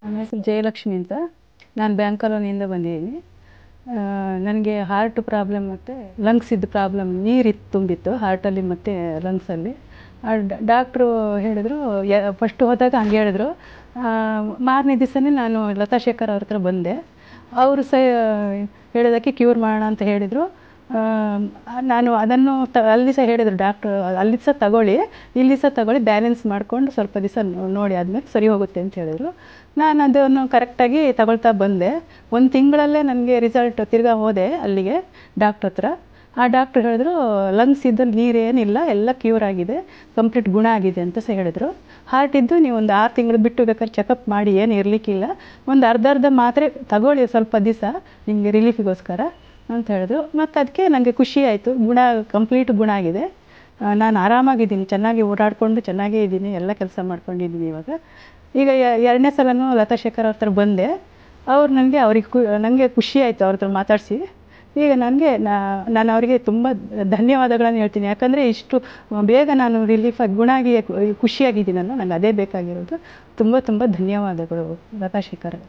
ನನ್ನ ಹೆಸರು ಜಯಲಕ್ಷ್ಮಿ ಅಂತ. ನಾನು ಬ್ಯಾಂಕ್ ಕಾಲೋನಿಯಿಂದ ಬಂದಿದ್ದೀನಿ. ನನಗೆ ಹಾರ್ಟ್ ಪ್ರಾಬ್ಲಮ್ ಮತ್ತು ಲಂಗ್ಸಿದ್ದು ಪ್ರಾಬ್ಲಮ್, ನೀರಿತ್ತು ತುಂಬಿತ್ತು ಹಾರ್ಟಲ್ಲಿ ಮತ್ತು ಲಂಗ್ಸಲ್ಲಿ. ಡಾಕ್ಟ್ರು ಹೇಳಿದ್ರು, ಫಸ್ಟ್ ಹೋದಾಗ ಹಂಗೆ ಹೇಳಿದ್ರು. ಮಾರನೇ ದಿವಸನೇ ನಾನು ಲತಾ ಶೇಖರ್ ಅವ್ರ ಹತ್ರ ಬಂದೆ. ಅವರು ಸಹ ಹೇಳಿದ್ದಕ್ಕೆ ಕ್ಯೂರ್ ಮಾಡೋಣ ಅಂತ ಹೇಳಿದರು. ನಾನು ಅದನ್ನು ಅಲ್ಲಿ ಸಹ ಹೇಳಿದರು ಡಾಕ್ಟ್ರು, ಅಲ್ಲಿ ಸಹ ತಗೊಳ್ಳಿ, ಇಲ್ಲಿ ಸಹ ತಗೊಳ್ಳಿ, ಬ್ಯಾಲೆನ್ಸ್ ಮಾಡಿಕೊಂಡು ಸ್ವಲ್ಪ ದಿವಸ ನೋಡಿ ಆದಮೇಲೆ ಸರಿ ಹೋಗುತ್ತೆ ಅಂತ ಹೇಳಿದರು. ನಾನು ಅದನ್ನು ಕರೆಕ್ಟಾಗಿ ತಗೊಳ್ತಾ ಬಂದೆ. 1 ತಿಂಗಳಲ್ಲೇ ನನಗೆ ರಿಸಲ್ಟ್. ತಿರ್ಗಾ ಹೋದೆ ಅಲ್ಲಿಗೆ ಡಾಕ್ಟ್ರ್ ಹತ್ರ. ಆ ಡಾಕ್ಟ್ರು ಹೇಳಿದ್ರು, ಲಂಗ್ಸ್ ಇದ್ದಲ್ಲಿ ನೀರೇನಿಲ್ಲ, ಎಲ್ಲ ಕ್ಯೂರ್ ಆಗಿದೆ, ಕಂಪ್ಲೀಟ್ ಗುಣ ಆಗಿದೆ ಅಂತ ಸಹ ಹೇಳಿದರು. ಹಾರ್ಟಿದ್ದು ನೀವು ಒಂದು 6 ತಿಂಗಳು ಬಿಟ್ಟು ಬೇಕಾದ್ರೆ ಚೆಕಪ್ ಮಾಡಿ, ಏನು ಇರಲಿಕ್ಕಿಲ್ಲ, ಒಂದು ಅರ್ಧ ಮಾತ್ರೆ ತಗೊಳ್ಳಿ ಸ್ವಲ್ಪ ದಿವಸ ನಿಮಗೆ ರಿಲೀಫಿಗೋಸ್ಕರ ಅಂತ ಹೇಳಿದ್ರು. ಮತ್ತು ಅದಕ್ಕೆ ನನಗೆ ಖುಷಿ ಆಯಿತು. ಕಂಪ್ಲೀಟ್ ಗುಣ ಆಗಿದೆ. ನಾನು ಆರಾಮಾಗಿದ್ದೀನಿ, ಚೆನ್ನಾಗಿ ಓಡಾಡಿಕೊಂಡು ಚೆನ್ನಾಗೇ ಇದ್ದೀನಿ, ಎಲ್ಲ ಕೆಲಸ ಮಾಡ್ಕೊಂಡಿದ್ದೀನಿ ಇವಾಗ. ಈಗ 2ನೇ ಸಲನೂ ಲತಾ ಶೇಖರ್ ಅವ್ರ ಹತ್ರ ಬಂದೆ. ಅವ್ರು ನನಗೆ ಖುಷಿ ಆಯಿತು ಅವ್ರ ಹತ್ರ ಮಾತಾಡಿಸಿ. ಈಗ ನಾನು ಅವರಿಗೆ ತುಂಬ ಧನ್ಯವಾದಗಳನ್ನು ಹೇಳ್ತೀನಿ. ಯಾಕಂದರೆ ಇಷ್ಟು ಬೇಗ ನಾನು ರಿಲೀಫಾಗಿ ಗುಣ ಆಗಿ ಖುಷಿಯಾಗಿದ್ದೀನಲ್ಲ, ನನಗೆ ಅದೇ ಬೇಕಾಗಿರೋದು. ತುಂಬ ಧನ್ಯವಾದಗಳು ಲತಾ ಶೇಖರ್.